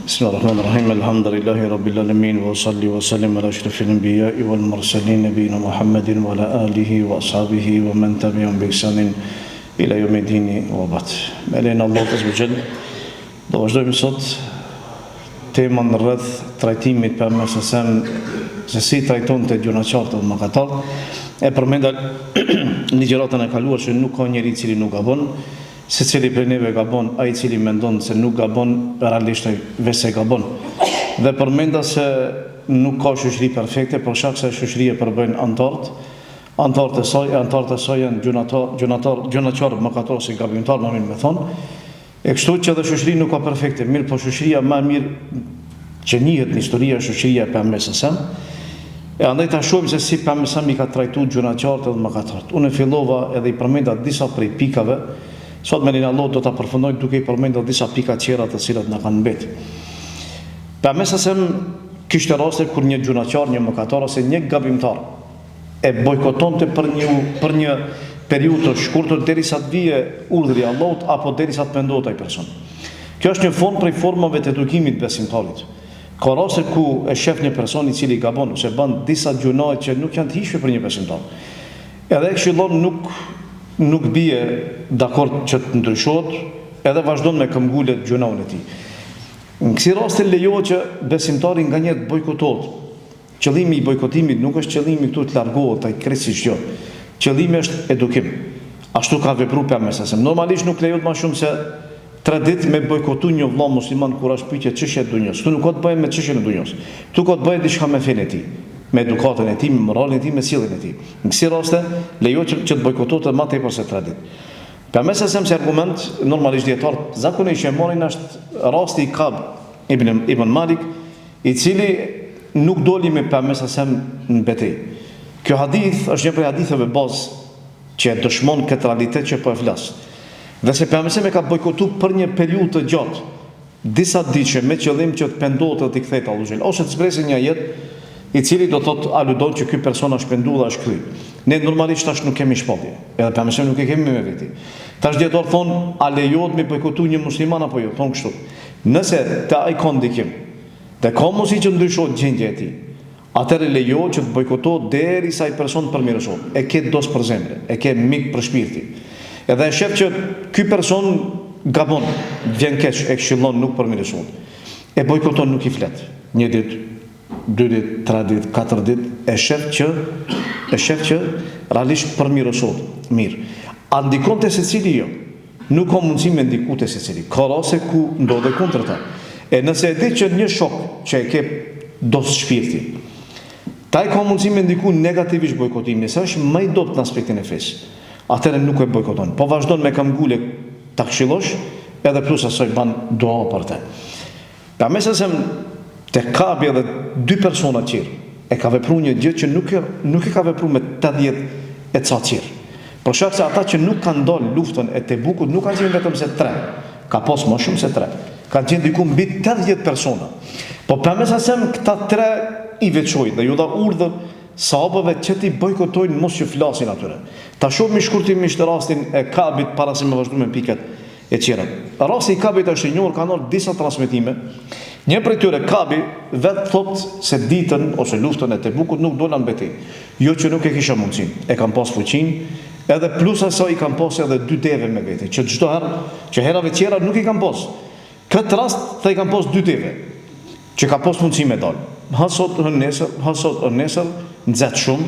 Bismillahirrahmanirrahim. Alhamdulillahi rabbil alamin wa salli wa sallim ala ashrafil anbiya'i wal mursalin nabiyina Muhammadin wa ala alihi wa ashabihi wa man tabi'ahum bi ihsanin ila yawmiddin wa ba'd. Me lenin Allah azza wa jall, do vazhdojmë sot temën rreth trajtimit për mësesem se si trajtonte gjunaqartë dhe mëkatarët. E përmenda në gjëratën e kaluar që nuk ka njeri i cili nuk gabon. Se cili për neve gabon, a i cili mendon se nuk gabon, realisht vese gabon. Dhe përmenda se nuk ka shoqëri perfekte, për shkak se shoqëria përbën antarët e saj janë gjunaqarë, mëkatarë si gabimtar, më mirë me thonë. E kështu që edhe shoqëria nuk ka perfekte, mirë po shoqëria më mirë që njihet në historia shoqëria e Pejgamberit s.a.s. E andaj ta shohim se si Pejgamberi s.a.s. i ka trajtuar gjunaqarët dhe mëkatarët. Unë fillova edhe i përmenda disa prej pikave. Sot me lenin Allah do ta përfundoj duke i përmendur disa pika tjera të cilat na kanë mbetë. Pejgamberi s.a.s. kishte raste kur një gjunaqar, një mëkatar ose një gabimtar e bojkotonte për një periudhë të shkurtër derisa të vije urdhri i Allahut apo derisa të pendohet ai person. Kjo është një formë prej formave të edukimit besimtarit. Ka raste ku e shef një person i cili gabon ose bën disa gjunaje që nuk janë të hijshme për një besimtar. Edhe këshillon nuk bie dakord që të ndryshohet, edhe vazhdon me këmbgullet gjunahun e tij. Në kësi raste lejohet që besimtari nganjëherë bojkotohet. Qëllimi i bojkotimit nuk është qëllimi këtu të largohet ai krejtësisht jo. Qëllimi është edukim. Ashtu ka vepruar Pejgamberi s.a.s. Normalisht nuk lejohet më shumë se 3 ditë me bojkotu një vëlla musliman kur është pyetje çështje e dunjos. Ktu nuk ka të bëjë me çështjen e dunjos. Ktu ka të bëjë diçka me fenë e tij, me edukatën e tij, me moralin e tij, me sjelljen e tij. Në kësi raste lejohet që të bojkotohet më tepër se 3 ditë. Pejgamberi s.a.s. si argument normalisht dietar zakonisht e marrin është rasti i Kab ibn Malik, i cili nuk doli me Pejgamberin s.a.s. në betejë. Kjo hadith është një prej haditheve bazë që dëshmon këtë realitet që po e flas. Dhe se Pejgamberi s.a.s. ka bojkotuar për një periudhë të gjatë, disa ditë me qëllim që të pendohet dhe të kthehet Allahu ose të zbresë një jetë i cili do thotë aludon që ky person është penduar dhe është kry. Ne normalisht tash nuk kemi shpallje. Edhe Pejgamberi s.a.s. nuk e kemi me veti. Tash dietar thon, a lejohet me bojkotu një musliman apo jo? Thon kështu. Nëse te ai ka ndikim, te ka mundësi që ndryshohet gjendja e tij, atëherë lejohet që të bojkotohet derisa ai person përmirësohet. E ke dos për zemrë, e ke mik për shpirti. Edhe e shef që ky person gabon, vjen keq, e këshillon, nuk përmirësohet. E bojkoton, nuk i flet. 1 ditë, 2 ditë, 3 ditë, 4 ditë, e shef që realisht përmirësohet. Mirë. A ndikon te secili jo? Nuk ka mundësi me ndiku te secili. Ka raste ku ndodhe kundërta. E nëse e di që një shok që e ke dos shpirti, taj ka mundësi me ndiku negativisht bojkotimin, se është më i dobët në aspektin e fesë. Atëherë nuk e bojkoton. Po vazhdon me këmbgule ta këshillosh, edhe plus asaj ban dua për të. Pejgamberi s.a.s. te Kabi edhe 2 persona tjerë e ka vepruar një gjë që nuk e ka vepruar me 80 e ca tjerë. Për shkak se ata që nuk kanë dalë luftën e Tebukut nuk kanë qenë vetëm se 3, ka pas më shumë se 3. Kanë qenë diku mbi 80 persona. Po Pejgamberi s.a.s. këta 3 i veçoi dhe ju dha urdhër sahabëve që ti bojkotojnë mos që flasin atyre. Ta shohim shkurtimisht rastin e Kabit para se me vazhdojmë me pikat e tjera. Rasti i Kabit është i njohur, ka ndodhur disa transmetime. Një prej tyre, Kabi, vetë thotë se ditën ose luftën e Tebukut nuk dola në betejë. Jo që nuk e kisha mundësinë, e kam pas fuqinë, edhe plus asaj i kam pas edhe 2 deve me vete, që çdo herë, që herave tjera nuk i kam pas. Këtë rast thë i kam pas 2 deve, që ka pas mundësi me dalë. Ha sot nesër, nxet shumë,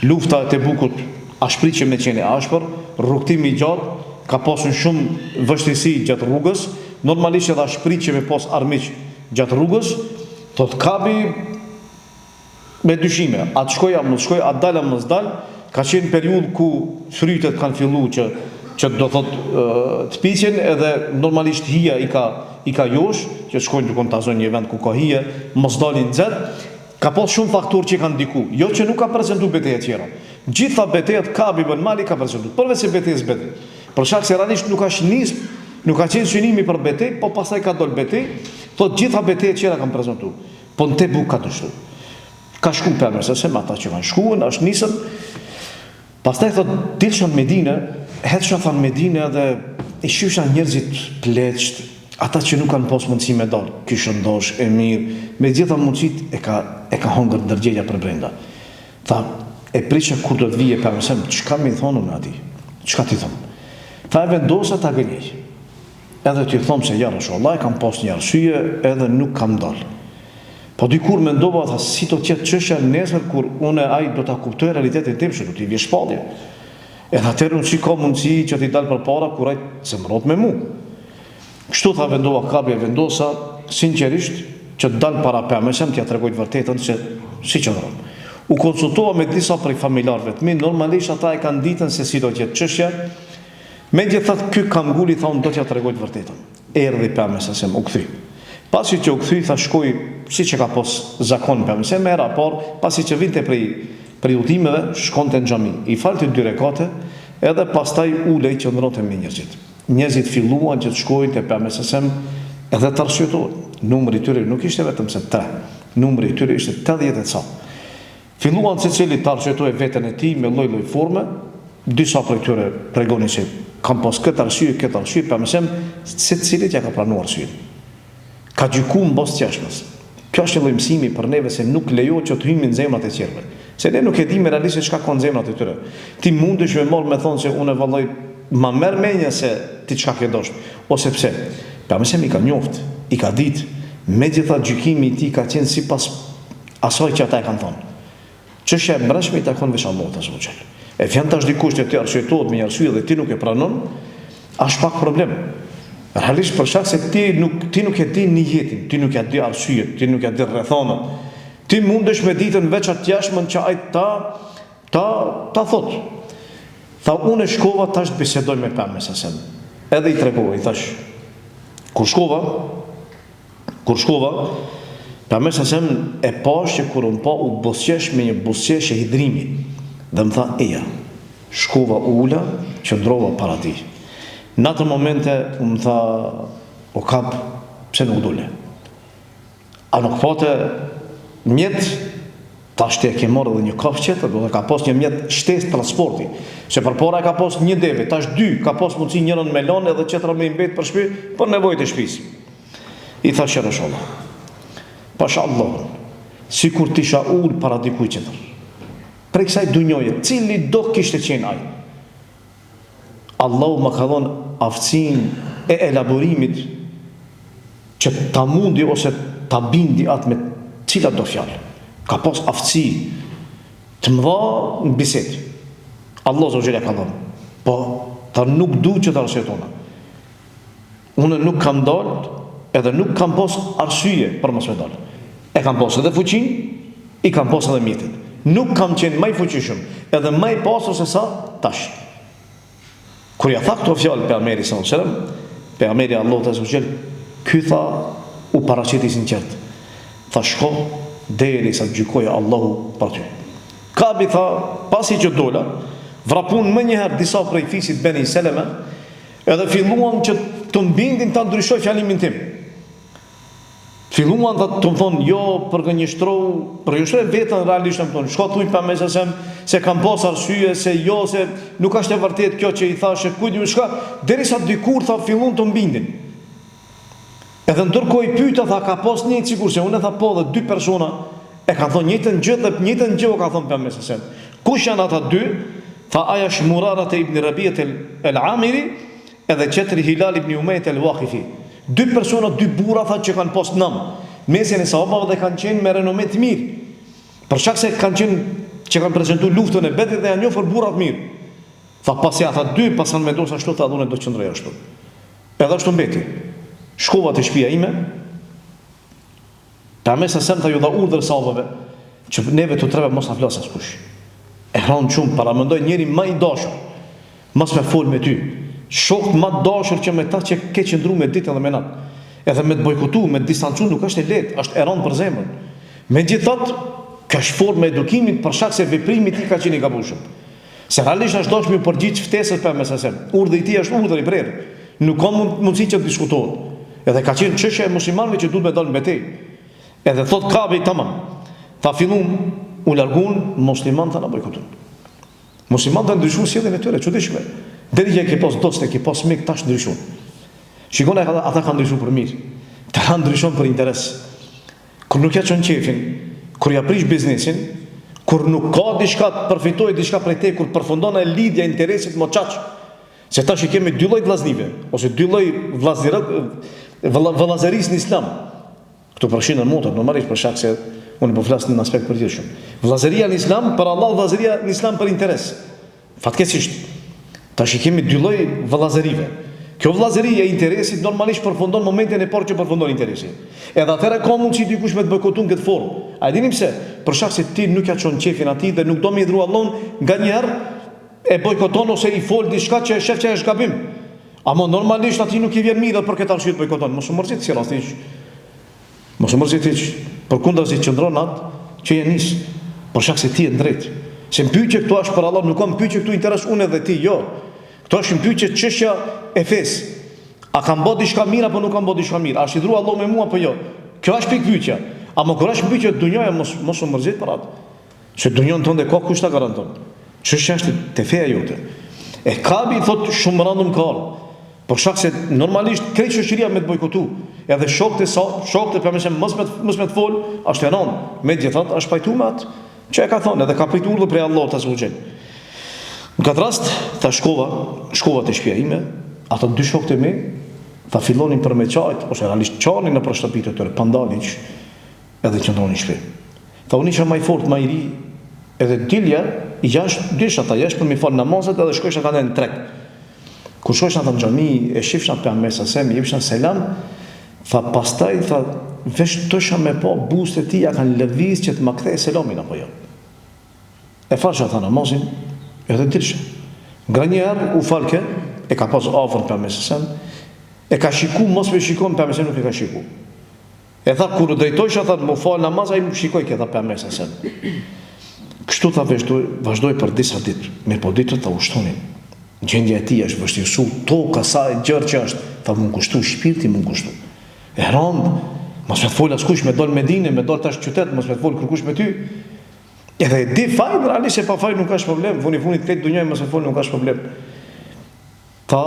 lufta e Tebukut ashpritje me qenë ashpër, rrugtimi i gjatë, ka pasur shumë vështirësi gjatë rrugës, normalisht edhe ashpritje me pas armiq gjatë rrugës, thot Kabi me dyshime, atë shkoj, atë dal, mos dal, ka qenë periudhë ku frytet kanë filluar që do thot të piqen, edhe normalisht hija i ka josh, që shkojnë duke ta zonë një vend ku ka hije, mos dalin nxet. Ka pas shumë faktorë që kanë ndiku. Jo që nuk ka prezantuar betejë tjera. Gjitha betejat Kabi ibn Malik ka prezantuar, përveç se betejës Bedrit. Për shkak se realisht nuk ka qenë synimi për betejë, po pastaj ka dalë betejë, thotë gjitha betejat tjera kanë prezantuar. Po në Tebuk ka dështuar. Ka shkuar Pejgamberi s.a.s. ata që kanë shkuar, është nisën. Pastaj thotë dilshën në Medinë, hedhshën në Medinë edhe i shysha njerëzit pleqt, Ata që nuk kanë pas mundësi me dalë, ky shëndosh, e mirë, me gjitha mundësit e ka hongër ndërgjegja për brenda. Tha, e prisha kur do të vije për mësem, çka mi thonë në ati? Çka ti thonë? Tha, e vendosa ta gënjej. Edhe ti thomë se jarë Allah, e kam pas një arsye, edhe nuk kam dalë. Po dikur me ndova, tha, si do tjetë çështja nesër, kur une ai do ta kuptoj realitetin tim, që do t'i vje shpallje. Edhe atërë unë që ka mundësi që t'i dalë për para, kur ai se më rot me mu. Kështu tha vendova kabi e vendosa, sinqerisht, që të dalë para pemesem, t'ja tregoj të vërtetën se si që dhërëm. U konsultova me disa prej familjarëve të mi, normalisht ata e kanë ditën se si do t'jetë çështja, me gjithat ky kam guli, tha unë do t'ja tregoj të vërtetën. Erdhi pemesem, u kthy. Pasi që u kthy, tha shkoj, si që ka pos zakon pemesem, era por, pasi që vinte prej udhimeve, shkonte në xhami. I falti 2 rekate, edhe pastaj ulej që ndronte me njerëzit. Njerëzit filluan që të shkojnë te pemesem, edhe të arsyetohen. Numri i tyre nuk ishte vetëm se 3, numri i tyre ishte 80 e ca. Filluan secili të arsyetoj veten e tij me lloj-lloj forme, disa prej tyre tregonin se kanë pas këtë arsye, pemesem, secilit ja ka pranuar arsyen. Ka gjykuar mbas jashtës. Kjo është një mësimi për neve se nuk lejohet që të hyjmë në zemrat e tjerëve. Se ne nuk e dimë realisht çka ka në zemrat e tyre. Ti mundesh me marr me thonë se unë vallai ma merr mendja se ti çka ke dosh, ose pse. Pemesem i ka njoft, i ka ditë, megjithatë gjykimi i tij ka qenë sipas asaj që ata e kanë thonë. Çështja e mbrëmshme i takon veç Allahut azza wa jall. E vjen tash dikush të arsyetohet me një arsye dhe ti nuk e pranon, është pak problem. Realisht për shkak se ti nuk e di niyetin, ti nuk e di arsyet, ti nuk e di rrethonat. Ti mundesh me ditën veç atë jashtën që ai ta thot. Tha unë shkova tash të bisedoj me pemesem. Edhe i tregova, i thash, kur shkova, pemesem e pash që kur unë pa u bosqesh me një bosqesh e hidrimi. Dhe më tha, eja, shkova ula, qëndrova para ti. Në atë momente, më tha, o kap, pse nuk dule? A nuk pate mjetë, ta shte e ke marrë dhe një kafë qëtër, do të ka pas një mjetë shtesë transporti. Se për para ka pas një deve, tash 2, ka pas mundësi njërën me lanë edhe qëtëra me imbet për shtëpi, për nevojët e shtëpisë. I tha shërësh Allah. Pasha Allahun, si kur t'isha ullë para dikuj qëtër. Prej kësaj dunjoje, cili do kishte qenë ai. Allahu më ka dhënë aftësinë e elaborimit që ta mundi ose ta bindi atë me cilat do fjalë. Ka pas aftësi të mëdha në bisedë. Allah zotëria ka dhënë. Po ta nuk du që të arsjetona. Unë nuk kam dalë edhe nuk kam pas arsye për mos me dalë. E kam pas edhe fuqinë, i kam pas edhe mjetin. Nuk kam qenë më i fuqishëm, edhe më i pasur se sa tash. Kur ja tha këto fjalë pejgamberi sallallahu alajhi wasallam, pejgamberi Allahu azza wa jall, ky tha u paraqiti sinqert. Tha shko derisa gjykoja Allahu për ty. Kabi tha, pasi që dola, vrapun më njëherë disa prej fisit Beni Seleme, edhe filluan që të mbindin ta ndryshoj fjalimin tim. Filluan të më thonë, jo, përgënjështroj vetën realisht më thonë, shko thuj pemesem, se kam pas arsye, se jo, se nuk është e vërtet kjo që i thashe, kujt më shka, derisa dikur tha fillun të mbindin. Edhe ndërkohë i pyeta tha ka pas një sikur se unë tha po dhe 2 persona e kanë thonë njëjtën gjë dhe njëjtën gjë ka thonë pemesem. Kush janë ata 2? Tha aja Murara ibn Rabi'at al-Amiri edhe qetri Hilal ibn Umayt al-Waqifi. 2 persona, 2 burra tha që kanë pas nam. Mesin e sahabëve dhe kanë qenë me renome të mirë. Për shkak se kanë qenë që kanë prezantuar luftën e Bedrit dhe janë njohur burra të mirë. Tha pasi ata 2 pasan mendosur ashtu tha unë do të qëndroj ashtu. Edhe ashtu mbeti. Shkova te shtëpia ime. Pemesem tha ju dha urdhër sahabëve që neve të treve mos na flas askush. E hron shumë para mendoj njëri më i dashur. Mos më fol me ty. Shokët më të dashur që me ta që ke qëndruar me ditë edhe me natë. Edhe me të bojkotu, me të distancu nuk është e lehtë, është e rëndë për zemrën. Megjithatë, kjo është formë e edukimit për shkak se veprimi i tij ka qenë i gabueshëm. Se realisht është dashur me përgjigj ftesës pemesem. Urdhri i tij është urdhër i prerë. Nuk ka mundësi që të diskutohet. Edhe ka qenë çështja e muslimanëve që duhet me dalë në betejë. Edhe thot Kabi tamam. Tha fillum u largun muslimanët ta na bojkotojnë. Muslimanët ndryshuan sjelljen e tyre, çuditshme. Deri që ke pas doste, ke pas mik tash ndryshon. Shikoni ata kanë ndryshuar për mirë. Ta ndryshon për interes. Kur nuk ja çon qefin, kur ja prish biznesin, kur nuk ka diçka të përfitoj diçka prej te, kur përfundon e lidhja e interesit moçaç. Se tash i kemi dy lloj vllaznive, ose dy lloj vëllazërisë në Islam. Këtu përfshin motor, normalisht për shkak se unë po flas në aspekt përgjithshëm. Vllazëria në Islam për Allah, vllazëria në Islam për interes. Fatkeqësisht. Tash i kemi dy lloj vëllazërive. Kjo vllazëri e interesit normalisht përfundon momentin e parë që përfundon interesi. Edhe atëherë ka mundësi dikush me të bojkotuar këtë formë. A dini pse? Për shkak se ti nuk ja çon qefin atij dhe nuk do më idhru Allahun, nganjëherë e bojkoton ose i fol diçka që e shef që është gabim. Ama normalisht atij nuk i vjen mirë për këtë arsye të bojkoton. Mos u mërzit si rasti. Mos u mërzit hiç. Përkundazi qëndron atë që je nis. Për shkak se ti je drejt. Se pyetje këtu është për Allah, nuk kam pyetje këtu interes unë edhe ti, jo. Këto është pyetje çështja e fesë. A kam bë diçka mirë apo nuk kam bë diçka mirë? A është i dhuru Allah me mua apo jo? Kjo është pikë pyetja. Ama kur është pyetje dunjoja mos u mërzit për atë. Se dunjon tonë ka kush ta garanton. Çështja është te feja jote. E Kabi thot shumë random ka. Por shkak se normalisht krejt shoqëria me të bojkotu. Edhe shokët e përmesëm mos me të fol, është e rëndë. Megjithatë është pajtuar me atë që e ka thonë, edhe ka pritur urdhë prej Allahut azza wa jall. Në këtë rast, tha shkova te shtëpia ime, ato dy shokët e mi, tha fillonin për me qajt, ose realisht qanin në për shtëpitë e tyre, pandalin që edhe qëndronin shtëpi. Tha unë isha më i fortë, më i ri, edhe dilja ata jashtë për mi fal namazet edhe shkojsha kanë në treg. Kur shkojsha në xhami, e shifsha pejgamberin sa më jepsha selam, tha pastaj tha vesh tosha me pa buzët e tij kanë lëviz që të ma kthej selamin apo jo. E falsha tha namazin, edhe dilsha. Nganjëherë u falke, e ka pas afër pejgamberin sa e ka shiku, mos me shikon pejgamberin nuk e ka shiku. E tha kur u drejtojsha tha më fal namaz ai nuk shikoi këta pejgamberin sa. Kështu tha vazhdoi për disa ditë, mirë po ditët ta ushtonin. Gjendja e tij është vështirësu, toka sa e gjerë që është, tha më kushtu shpirti, më kushtu. E rënd, mos me të fol askush me dal Medinë, me dal tash qytet, mos me të fol kërkush me ty. Edhe e di fajin, realisht se pa fajin nuk ka problem, funit këtë dunjë mos e fol nuk ka problem. Ta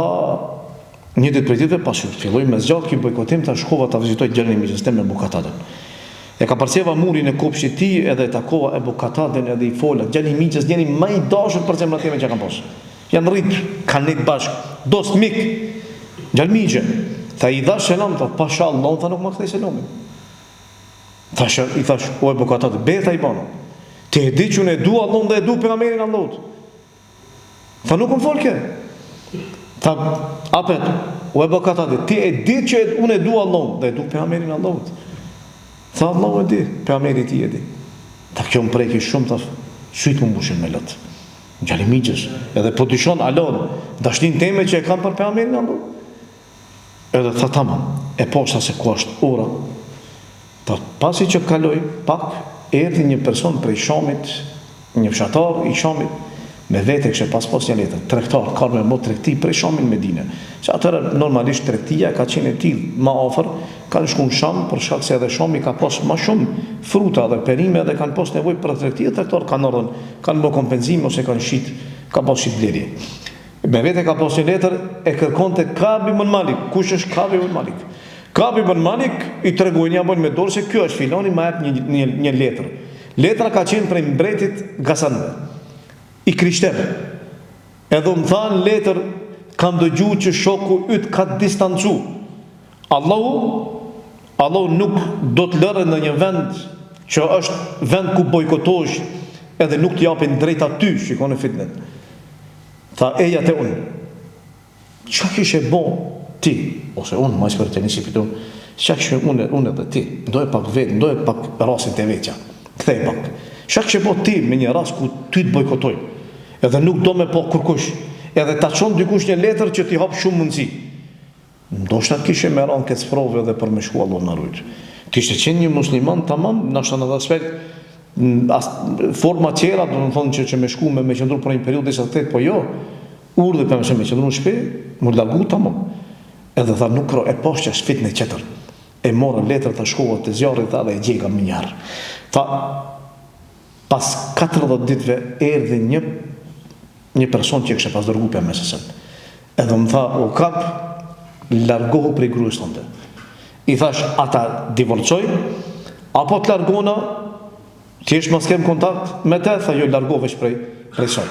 një ditë prej ditëve pas filloi me zgjat ky bojkotim, ta shkova ta vizitoj djalin e mijës me Bukatadën. E ka përcjeva murin e kopshtit ti edhe takova e Bukatadën edhe i fola. Djali i mijës njëri më i dashur për zemrat time që kam pas. Janë rrit, kanë net bashk, dost mik. Djali mijë, tha i dhash selam, tha pashallah, tha nuk më kthej selamin. I thash, o e Bukatadë, beta i bano. Ti e di që unë e du Allahun dhe e du pejgamberin Allahut. Tha nuk më folke. Tha, apet, o e Bukatadë, ti e di që unë e du Allahun dhe e du pejgamberin Allahut. Tha Allahu e di, pejgamberi ti e di. Ta kjo më preki shumë, ta syt më mbushin me lot. Djali i mijës, edhe po dyshon alon, dashnin teme që e kam për pejgamberin Allahut. Edhe tha tamam, e poshta se ku është ora. Ta pasi që kaloi pak, erdhi një person prej Shamit, një fshatar i Shamit, me vete kështë pas një letër, tregtar, ka me mot tregti prej Shamit në Medinë. Që atëherë normalisht tregtia ka qenë e tillë më afër, kanë shku në Sham për shkak se edhe Shami ka pas më shumë fruta dhe perime dhe kanë pas nevojë për tregti, tregtar kanë ardhur, kanë bërë kompenzim ose kanë shit, ka pas shit blerje. Me vete ka pas një letër e kërkonte Kabi ibn Malik. Kush është Kabi ibn Malik? Kabi ibn Malik i tregoi një bën me dorë se ky është filoni më jep një letër. Letra ka qenë prej mbretit Gasanve, i krishterë. Edhe më thanë letër, kam dëgjuar që shoku yt ka distancu. Allahu nuk do të lërë në një vend që është vend ku bojkotosh edhe nuk të japin drejt aty, shikoni fitnet. Tha eja te unë. Çka kishe bo ti, ose unë, ma për të njësi fitu, çka kishe unë edhe ti, ndoje pak vetë, ndoje pak rasin të veqa, kthej pak. Çka kishe bo ti me një ras ku ty të bojkotoj, edhe nuk do me po kërkush, edhe ta çon dikush një letër që ti hap shumë mundësi. Ndoshta kishe me ranë këtë sprove dhe për me shku Allah në rujtë. Kishte qenë një musliman, tamam, nashta në dhe aspekt, forma qera, do të thonë që me shku me qëndru për një periud disa të po jo, urdhë për me qëndru në shpe, më largu tamam. Edhe tha nuk kro, e poshtë që shfit në qëtër. E morë letër të shkova të zjarit dhe e gjega më njarë. Tha, pas 40 ditve erdhe një person që kështë pas dërgu për mesësën. Edhe më tha, o kap, largohu prej gruas tënde. I thash, ata divorcoj, apo të largona, ti mos kem kontakt me te, tha jo, largohesh prej saj.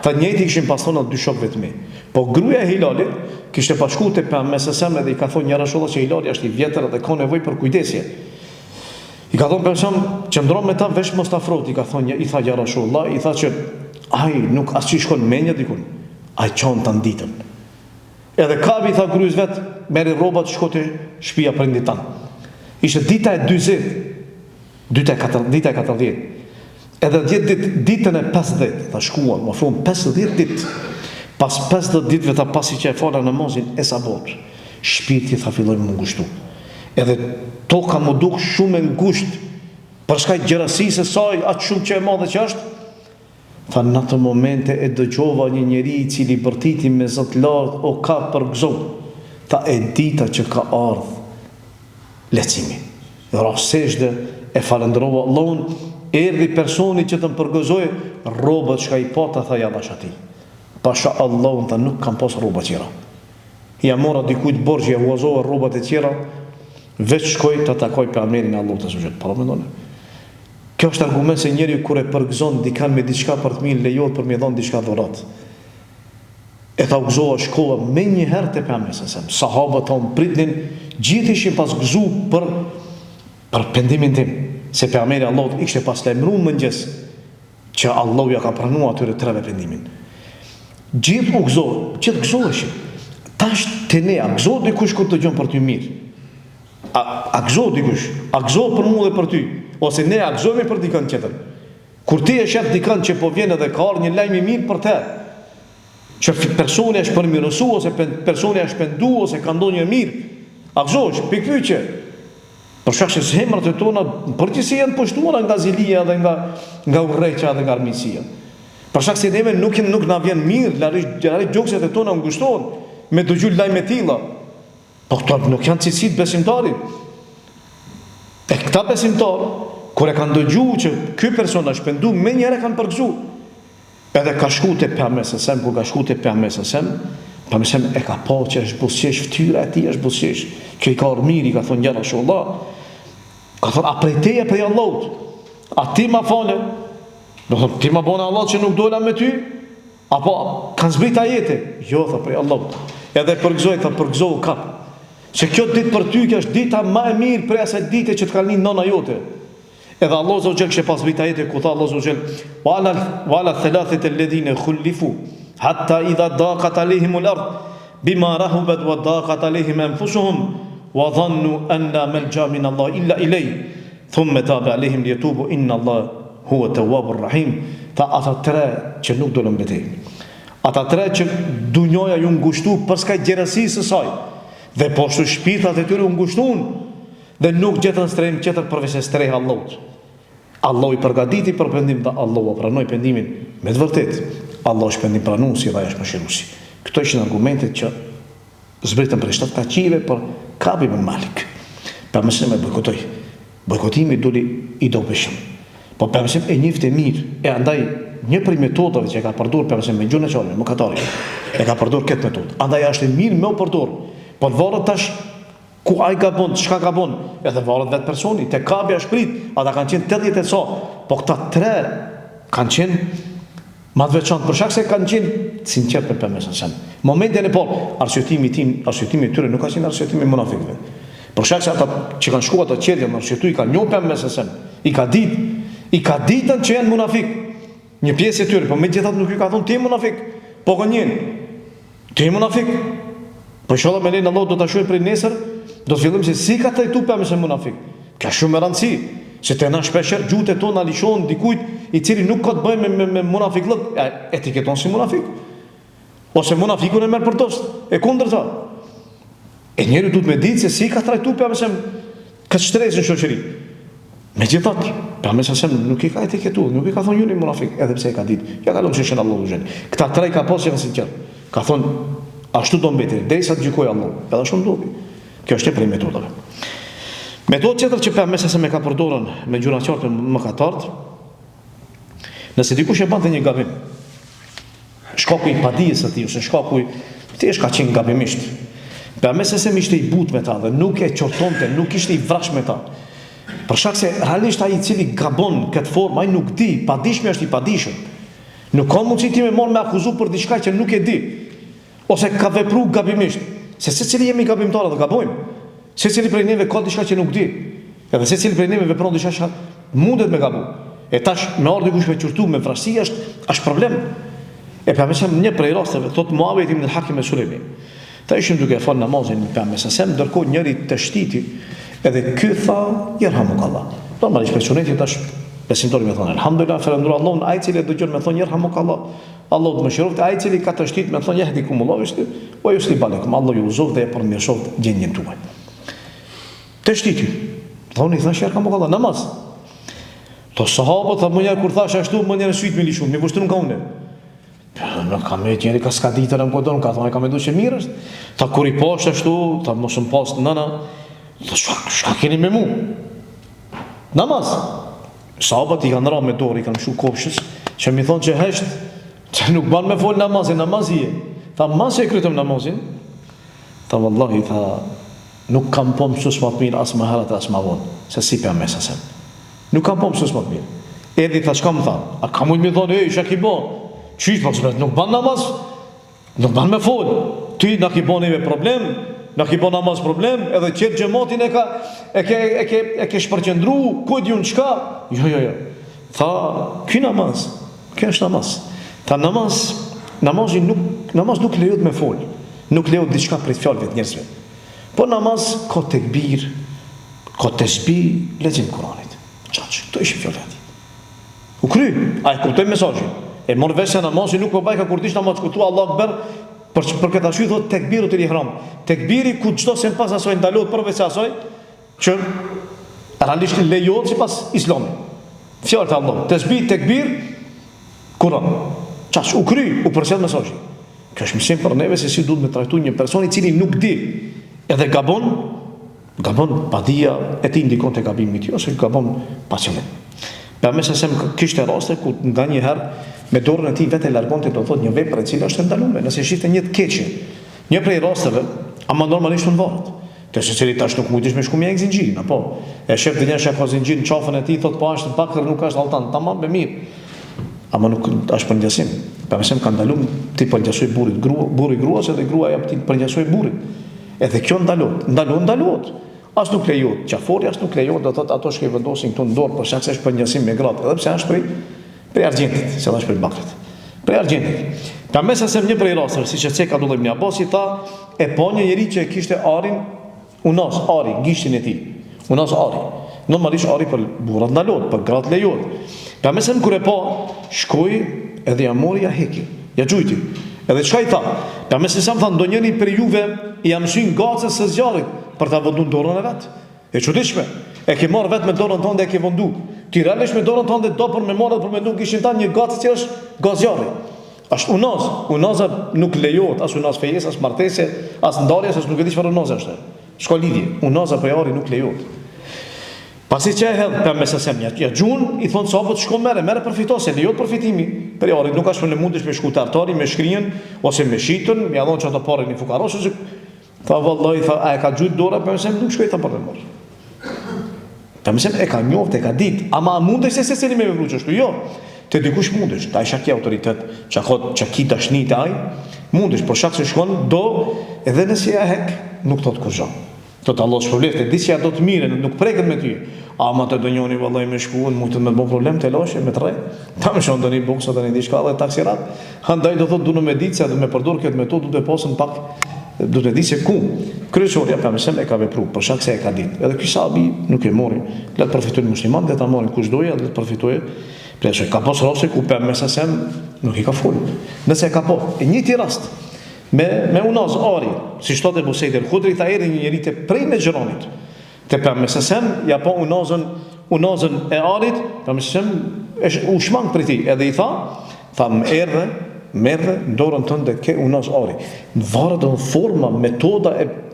Tha njëti kishin pas thonë dy shokëve të mi. Po gruaja e Hilalit kishte pashku te pejgamberi edhe i ka thonë njëra sholla që Hilali është i vjetër dhe ka nevojë për kujdesje. I ka thonë pejgamberi qëndron me ta veç mos ta afrohet, i ka thonë i tha ja Rasulullah, i tha që ai nuk as që shkon menja dikun. Ai çon tan ditën. Edhe kapi tha gruas vet, merri rrobat shko te shtëpia prindit tan. Ishte dita e 40, dita e 40. Edhe 10 ditën e 50, tha shkuan, më fund 50 ditë. Pas 50 ditëve ta pasi që e fala namazin e sabot, shpirti tha filloi më ngushtu. Edhe toka më duk shumë e ngusht, për shkak gjerasisë së saj, atë shumë që e madhe që është. Tha në atë momente e dëgjova një njeri i cili bërtiti me zot lart o ka përgëzo. Tha e dita që ka ardhë lecimi. Raseshde e falendrova Allahun, erdhi personi që të më përgëzoj, robët shka i pata, tha ja dhash ati. Pasha Allahun, tha nuk kam pas roba tjera. Ja mora dikujt borgje, huazova robat e tjera, veç shkoj të takoj për amenin e Allah të sugjet. Para me dole. Kjo është argument se njeri kur e përgëzon dikan me diçka për të mirë, lejot për me dhonë diçka dhurat. E tha u gëzoha shkolla me njëherë të pejgamberit. Sahabët tonë pritnin, gjithë ishin pas gëzu për pendimin tim. Se pejgamberi Allahut ishte pas lajmëruar mëngjes që Allahu ja ka pranuar atyre treve pendimin. Gjithë u gëzoheshin. Tash te ne, a gëzohet dikush kur të gjon për ty mirë? A gëzohet dikush? A gëzohet për mua dhe për ty? Ose ne a gëzohemi për dikën tjetër? Kur ti e shef dikën që po vjen edhe ka ardhur një lajm i mirë për te, që personi është përmirësuar ose personi është penduar ose ka ndonjë mirë, a gëzohesh? Pikpyetje. Për shkak se zemrat e tona përgjithësi janë pushtuara nga zilia dhe nga urrëqja dhe nga armiqësia. Për shkak se neve nuk na vjen mirë, larg gjokset e tona ngushtohen me dëgjuar lajme të tilla. Po këto nuk janë cilësitë besimtarit. E këta besimtarë, kur e kanë dëgjuar që ky person është penduar, më njëherë kanë përgëzuar. Edhe ka shku te pejgamberi, kur ka shku te pejgamberi, pejgamberi e ka pa që është buzëqesh, fytyra e tij është buzëqesh. Kjo i ka urmiri, ka thonë ja Rasulullah. Ka thonë, a prej teje prej Allahut? A ti ma fale? Do thonë, ti ma bona Allah që nuk dola me ty? Apo kanë zbrit ajete? Jo, tha prej Allahut. Edhe përgëzoj kap. Se kjo ditë për ty, kjo është dita ma e mirë prej asaj dite që të kalni nona jote. Edhe Allah Zogjel që pas zbrit ajete, ku tha Allah Zogjel, wala thalathet e ledhine khullifu, hatta idha daqat alehimul ardh, bima rahubat wa daqat alehim anfusuhum, wa dhannu anna malja min Allah illa ilay thumma taba alehim liyatubu inna Allah huwa tawwabur rahim. Tha ata tre që nuk dolën betej, ata tre që dunjoja ju ngushtu për shkak gjerësisë së saj dhe poshtu shpirtat e tyre u ngushtuan dhe nuk gjetën strehim tjetër përveç se strehë Allahut. Allah i përgatiti për pendim dhe Allah pranoi pendimin me të vërtetë. Allah është pendim pranuesi dhe është mëshiruesi. Këto ishin argumentet që zbritën për 7 kaqive për Kabi ibn Malik. Pejgamberi e bojkotoi. Bojkotimi doli i dobishëm. Po pejgamberi e njifte mirë, e andaj një prej metodave që ka përdorur pejgamberi me gjuhën e çorme, mëkatari, e ka përdorur këtë metodë. Andaj është e mirë me u përdor. Po të varet tash ku ai gabon, çka gabon, edhe varet vetë personi. Te Kabi është prit, ata kanë qenë 80 e sa, po këta tre kanë qenë ma të veçantë për shkak se kanë qenë sinqert për pejgamberin. Momentin e parë, arsyetimi i tyre nuk ka qenë arsyetimi i munafikëve. Për shkak se ata që kanë shkuar ato qerrje në arsyetu i kanë njohur pejgamberin, i ka ditën që janë munafik. Një pjesë e tyre, po megjithatë nuk i ka thonë ti je munafik, po gënjen. Ti je munafik. Po inshallah me lenin Allah do ta shohim për nesër, do të fillojmë se si ka trajtuar pejgamberin munafik. Ka shumë rëndësi. Se të na shpeshher gjuhët e tona lishon dikujt i cili nuk ka të bëjë me munafiklëk, etiketon si munafik. Ose munafikun e merr për dost, e kundërta. E njeriu duhet me ditë se si ka trajtuar pejgamberin këtë shtresë në shoqëri. Megjithatë, pejgamberi nuk i ka etiketuar, nuk i ka thonë ju një munafik, edhe pse e ka ditë. Ja ka lënë shën Allahu xhen. Këta tre ka pasur janë sinqert. Ka thonë ashtu do mbetej, derisa të gjykojë Allahu. Edhe ashtu ndodhi. Kjo është e prej metodave. Metodë tjetër që pejgamberi me ka përdorur me gjëra të qarta mëkatarët, nëse dikush e bante një gabim, shkaku i padijes së tij ose shkaku i thjesht ka qenë gabimisht. Pejgamberi sa ishte i butë me ta dhe nuk e qortonte, nuk ishte i vrash me ta. Për shkak se realisht ai i cili gabon këtë formë, ai nuk di, padijshmi është i padijshëm. Nuk ka mundësi ti me marrë me akuzu për diçka që nuk e di, ose ka vepruar gabimisht. Se secili jemi gabimtarë dhe gabojmë. Secili prej neve ka diçka që nuk di. Edhe secili prej neve vepron diçka që mundet me gabu. E tash me ardhi kush me qurtu me vrasësi është problem. E pa mësem një prej rasteve thot Muavit ibn al-Hakim al-Sulemi. Ta ishim duke fal namazin me pamësem ndërkohë njëri të shtiti edhe ky tha yerhamukallah. Normalisht personeti tash besimtori më thonë alhamdulillah falendro Allahun, ai i cili dëgjon më thonë yerhamukallah. Allahu të mëshiroft, ai i cili ka të shtit më thonë yahdikumullah ishte o yuslib alekum. Allah ju uzov dhe e përmirësoft gjendjen tuaj. Të shtiti. Thonë thash yerhamukallah namaz. To sahabët tha më njerë kur thash ashtu më njerë syt me lishu, më kushton ka unë. Nuk kam e tjeri ka skaditër në kodon, ka thonë, ka me du që mirë është. Ta kur i poshtë ashtu, ta mos më pasë nëna, ta shka keni me mu? Namaz. Sahabët i kanë ra me dorë, i kanë shu kopshës, që mi thonë që heshtë, që nuk banë me folë namazin, namazi e. Ta mas e krytëm namazin, ta vallahi, ta nuk kam po mësus më të mirë, asë më herët e asë më vonë, se si për mesasem. Nuk kam po mësus më të mirë. Edhi ta shka më tha, a ka mujtë mi thonë, shka ki bo? Qysh po sëpret, nuk ban namaz, nuk ban me fol. Ty na ki boni me problem, na ki bon namaz problem, edhe qëtë gjematin e ke shpërqendru, ku e di unë qka? Jo. Tha, ky namaz, kjo është namaz. Tha namaz nuk lejot me fol, nuk lejot diçka prej fjallëve të njerëzve. Po namaz ka tekbir, ka tesbih, lexim Kuranit. Qaq, këto ishim fjallëve ati. U kry, a e kuptoj mesazhin. E morë vesh se namazi nuk po bajka kur dish namaz kutu Allah akbar për këtë arsye thot tekbiru të ihram. Tekbiri ku çdo se pas asoj ndalohet përveç asoj që realisht lejohet sipas Islamit. Fjalët e Allah, tesbih, tekbir, Kur'an. Çash u kry, u përsërit mesazhi. Kjo është mësim për neve se si duhet me trajtu një person i cili nuk di edhe gabon padia e ti ndikon te gabimi i tij ose gabon pa qëllim. Pa mëse se kishte raste ku nganjëherë me dorën e tij vetë largonte do thotë një vepër e cila është ndaluar, nëse shifte një të keqe. Një prej rasteve, ama normalisht në varret. Të secili tash nuk mundësh me shku me zinxhirin, apo e shef të njësh ka zinxhirin çafën e tij thotë po është bakër nuk është alltan, tamam me mirë. Ama nuk është për ndjesim. Pa mëse ka ndaluar ti po ndjesoj burrit, burri gruas edhe grua jap ti po ndjesoj burrit. Edhe kjo ndalohet. As nuk lejohet qafori, as nuk lejohet do thotë ato që i vendosin këtu në dorë për shkak se është për njësim me gratë, edhe pse është prej argjentit, se është për bakrit. Prej argjentit. Ka mesa se një prej rasteve, siç e thek Abdullah ibn Abbas i tha, e pa një njeri që e kishte arin, ari, gishtin e tij. Unas ari. Normalisht ari për burrat ndalohet, për gratë lejohet. Ka mesa kur e pa, shkoi edhe ja mori ja heki, ja xhujti. Edhe çka i tha? Ka mesa sa më tha ndonjëri për juve i mësyn gacës së zjarrit për ta vendu dorën e vet. E çuditshme. E ke marr vetë me dorën tënde e ke vendu. Ti realisht me dorën tënde do për me marrë për me ndu kishin tan një gacë që është gazjarri. Është unaz. Unaza nuk lejohet as unaz fejes, as martese, as ndarjes, as nuk e di çfarë unaza është. Shko lidhje. Unaza për jari nuk lejohet. Pasi që e hedh për mesasem ja gjun, i thon sahabët shko merre përfitose, lejohet përfitimi. Për jari nuk është në mundesh me shku te artari me shkrinjen ose me shitën, më dhon çata parë në fukaros. Tha vallahi tha a e ka gjujt dora për mesem nuk shkoi ta për mor. Për mesem e ka njoft, e ka ditë, ama mundesh se secili me vepruar ashtu, jo. Te dikush mundesh, ta isha ki autoritet, çka ki dashni te ai, mundesh, por shaq se shkon do edhe nëse ja hek, nuk thot kurrë. Thot Allah shpërblet, e di se ja do të mirë, nuk preket me ty. Ama të donjoni vallahi me shkuën, mund të më bë problem te lashe me tre. Ta më shon doni boksa tani diçka dhe taksirat. Handaj do thot duno me ditë se do me përdor këtë metodë do të pasën pak do të di se ku kryesorja pa mësem e ka vepruar për shkak se e ka ditë. Edhe ky sahabi nuk e mori, le të përfitojnë muslimanët, le ta marrin kush doja, le të përfitojë. Pse ka pas rase ku pa mësasem nuk i ka fol. Nëse e ka po, e njëjti rast me unaz ari, si thotë Abu Said al-Khudri tha erdhi një njerëz te prej me xheronit. Te pa mësasem ja po unazën e arit, pa mësasem është u shmang për ti, edhe i tha më merre dorën tënde ke unaz ari. Varet në forma, metoda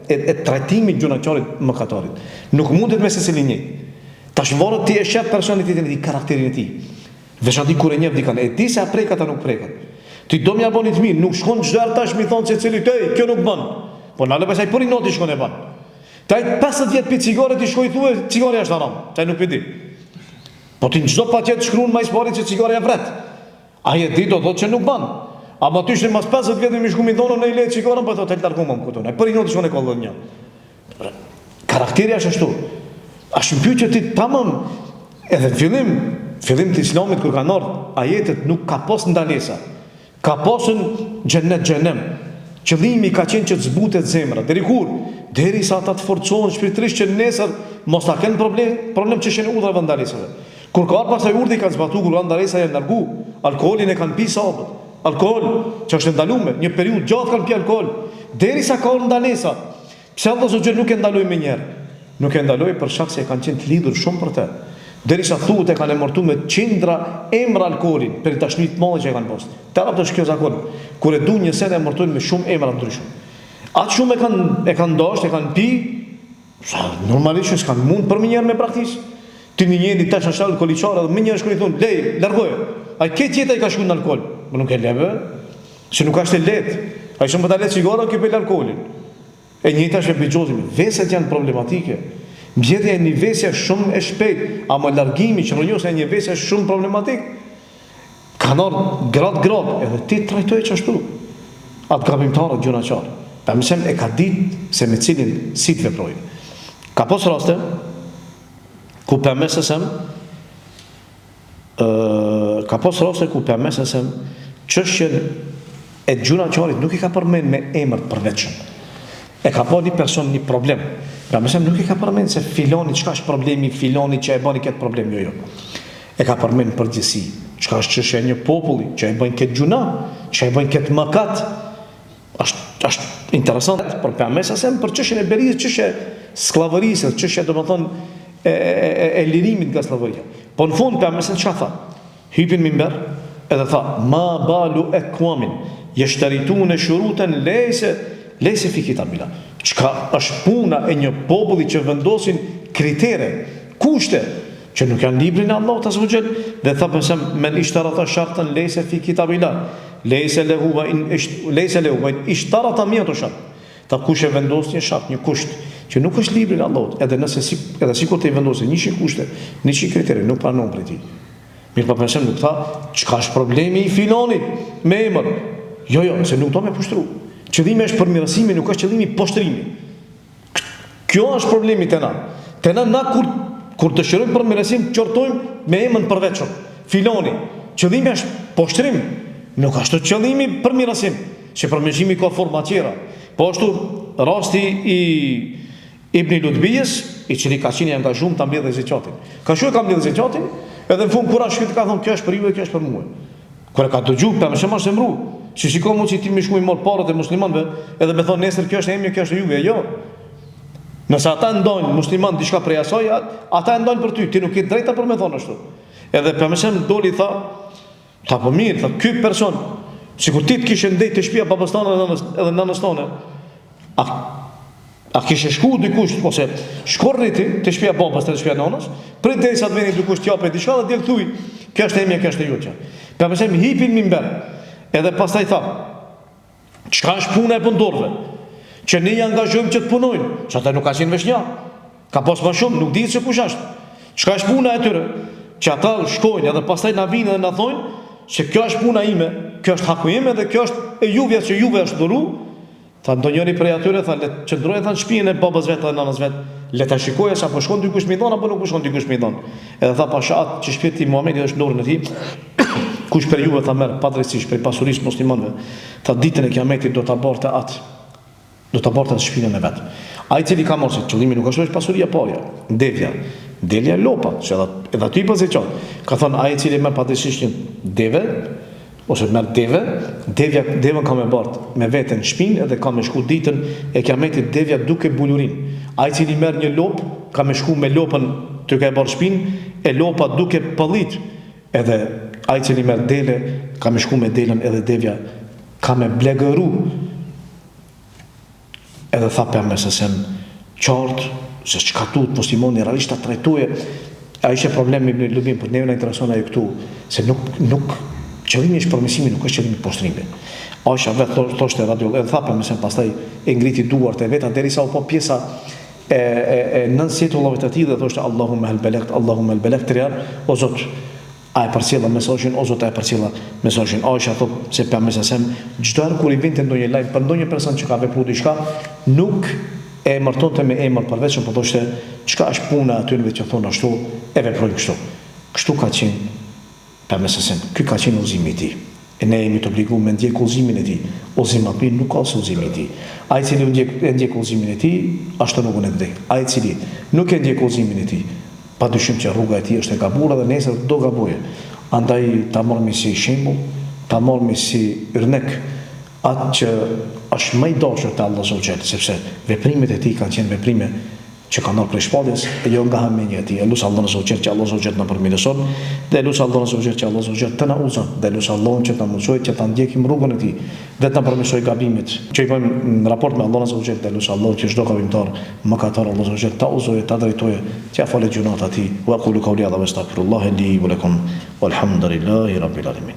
e trajtimit gjunaqarit mëkatarit. Nuk mundet me secili një. Tash varet ti e shef personalitetin e tij, karakterin e tij. Veçanti kur e njeh dikën, e di se apreket apo nuk preket. Ti do m'ja bëni të mirë, nuk shkon çdo tash mi thon se cili tej, kjo nuk bën. Po në alë pasaj për i noti shkon e ban. Taj 50 vjetë për cigare ti shkoj thue, cigare është haram. Taj nuk për di. Po ti në gjdo pa tjetë shkruun ma i spari që cigare e vret. A je di do thot që nuk ban. A ma ty shri mas 50 vjetë mi shku mi thonë në i lejtë cigare, po e thot e të larku më më këtone. Për i noti shkon e kollë një. Karakteri është ashtu. A shëmpju që ti tamam, edhe fillim të islamit kër ka nërë, ajetet nuk ka pos ndalesa. Ka posën xhenem. Qëllimi ka qenë që të zbutet zemra. Deri kur? Deri sa ata të forcohen shpirtërisht që nesër mos ta kenë problem që shenë udhëve ndalesave. Kur ka pasaj urdhë ka zbatu, kur ndalesa janë largu, alkoolin e kanë pi sahabët. Alkool që është ndaluar, një periudhë gjatë kanë pi alkool. Derisa ka ndalesa. Pse Allah Zoti nuk e ndaloi më njëherë? Nuk e ndaloi për shkak se kanë qenë të lidhur shumë për të. Derisa thuhet e kanë emërtuar me qindra emra alkoolin për tashnit të mëdha që e kanë post. Të arabët është kjo zakon. Kur e du një sen e emërtojnë me shumë emra ndryshëm. Atë shumë e kanë dashur, e kanë pi, normalisht që s'kan mund për më njëherë me praktis. Ti një njëri tash është alkooliçar dhe më njëherë shkoi thonë, "Lej, largoje." Ai ke tjetër ai ka shkuar në alkool. Po nuk e leve, se nuk është e lehtë. Ai shumë ta le cigara që për alkoolin. E njëjta është me xhozin. Veset janë problematike. Mbjedhja e një vesje shumë e shpejt, ama largimi që rrënjosja e një vesje është shumë problematik. Ka nërë grad, edhe ti trajtoj që ashtu. Atë gabimtarët gjuna qarë. Pa mësem e ka ditë se me cilin si të veprojnë. Ka pos raste, ku për mesesem, qështjen e gjuna qarit nuk i ka përmen me emër përveçëm. E ka po një person një problem. Pra mësem nuk i ka përmen se filoni, qka është problemi filoni që e bani këtë problem, jo. E ka përmen përgjësi, qka është qështja një populli, që e bani këtë gjuna, që e bani këtë mëkat. Është interesant, por për mesesem, për qështjen e berizë, qështje sklavërisë, qështje do më thonë e lirimit nga sklavëria. Po në fund për mesesem qka tha? Hypin mimber, edhe tha, ma balu e kuamin, jeshtaritu në shuruten lejse fi kitabila. Qka është puna e një populli që vendosin kritere, kushte, që nuk janë librin e Allahut azza wa jall, dhe tha pësem, men ishtarata shartën lejse fi kitabila, lejse lehu va in ishtarata mija të shartë. Ta kush e vendos një shart, një kusht, që nuk është librin e Allahut, edhe si kur të i vendosin një shi kushte, një shi kritere, nuk pranon për ti. Mirë pa pësem nuk tha, qka është problemi i filonit, me emër. Jo, se nuk do me pushtru. Qëllimi është përmirësimi, nuk është qëllimi poshtrimi. Kjo është problemi të na. Të na kur dëshirojmë përmirësim, qortojmë me emën përveçëm. Filoni. Qëllimi është poshtrim. Nuk është qëllimi përmirësim. Që përmirësimi ka forma tjera. Po ashtu rasti i Ibn Lutbijës, i cili ka qenë i angazhuar ta mbledhë zakatin. Ka shkuar ka mbledhë zakatin, edhe në fund kura shkëtë ka thonë, kjo është për ju e kjo është për mua. Kur e ka dëgjuar, për më shumë është emru. Si shiko mu që ti më shkuj morë parët e muslimanëve, edhe me thonë nesër kjo është e emi, kjo është e juve, jo. Nëse ata ndojnë musliman diçka prej asaj, ata ndojnë për ty, ti nuk je drejta për me thonë ashtu. Edhe për më shumë doli tha po mirë, tha ky person, sikur ti të kishe ndej të shtëpia babas tonë edhe nanës tonë, a kishe shku dikush, ose shkorriti të shtëpia babas të shtëpia nanës, prit derisa të vjen dikush të japë diçka dhe del thuj, kjo është e emi, kjo është e juve. Për më shumë hipin mimber. Edhe pastaj tha, çka është puna e pëndorëve? Që ne i angazhojmë që të punojnë, që ata nuk ka qenë vesh një, ka pas më shumë, nuk ditë se kush është. Çka është puna e tyre? Që ata shkojnë edhe pastaj na vinë dhe na thonë se kjo është puna ime, kjo është haku ime dhe kjo është e juve që juve është dhuru. Tha ndonjëri prej atyre tha, le të qëndrojë tha në shtëpinë e babas vet dhe nanës vet, le ta shikojë sa po shkon dikush mi dhon apo nuk shkon dikush mi dhon. Edhe tha pasha që shtëpia e Muhamedit është në dorën e tij. Kush për juve tha merr padrejtisht për pasurisë muslimanëve, tha ditën e Kiametit do ta bartë atë. Do ta bartë atë shpinën e vet. Ai i cili ka marrë qëllimi nuk është vetëm pasuria parja, delja lopa, se edhe aty pas e çon. Ka thënë ai i cili merr padrejtisht një deve ose merr devën ka me bartë me veten shpinë edhe ka me shku ditën e Kiametit devja duke bulurin. Ai i cili merr një lop ka me shku me lopën të ka e barë shpinë e lopa duke pëllit. Edhe ai cili merr dele ka me shku me delën edhe devja ka me blegëru. Edhe tha për mesesem qartë se çka tutë muslimoni realisht ta trajtoje. A ishte problemi me lubim, por neve na intereson ajo këtu se nuk Qëllimi është përmirësimi, nuk është qëllimi poshtrimi. Aisha vetë thoshte radio, edhe tha për mësen, pastaj e ngriti duart e veta derisa u po pjesa e nënsetullave të tij dhe thoshte Allahumma hal balagt, Allahumma hal balagt 3 herë, o Zot, a e përcjella mesazhin, o Zot, a e përcjella mesazhin. Aisha thot se për mësesem, çdo herë kur I vinte ndonjë lajm për ndonjë person që ka vepruar diçka, nuk e martonte me emër përveç, po thoshte çka është puna aty në që thon ashtu, e veproj kështu. Kështu ka qenë për mësesem. Ky ka qenë udhëzimi I tij. E ne jemi të obliguar me ndjek udhëzimin e tij. Udhëzimi aty nuk ka udhëzimin e tij. Ai I cili ndjek udhëzimin e tij, ashtu nuk e ndjek. Ai I cili nuk e ndjek udhëzimin e tij, padyshim që rruga e tij është e gabuar dhe nesër do gaboje. Andaj ta marrmi si shembull, ta marrmi si örnek atë që është më I dashur te Allahu subhanahu, sepse veprimet e tij kanë qenë veprime që kanë ardhur prej shpalljes e jo nga hamenja e tij. Elus Allahu subhanahu që Allahu subhanahu na përmirëson, dhe elus Allahu subhanahu që Allahu subhanahu të na udhëzon, dhe elus Allahu që ta mësojë që ta ndjekim rrugën e tij, dhe ta përmirësoj gabimet që I bëjmë në raport me Allahun subhanahu, dhe elus Allahu që çdo gabimtar, mëkatar Allahu subhanahu ta udhëzojë, ta drejtojë, që ja falë gjunat e tij. Wa qulu qawli hadha wastaghfirullaha li wa lakum walhamdulillahi rabbil alamin.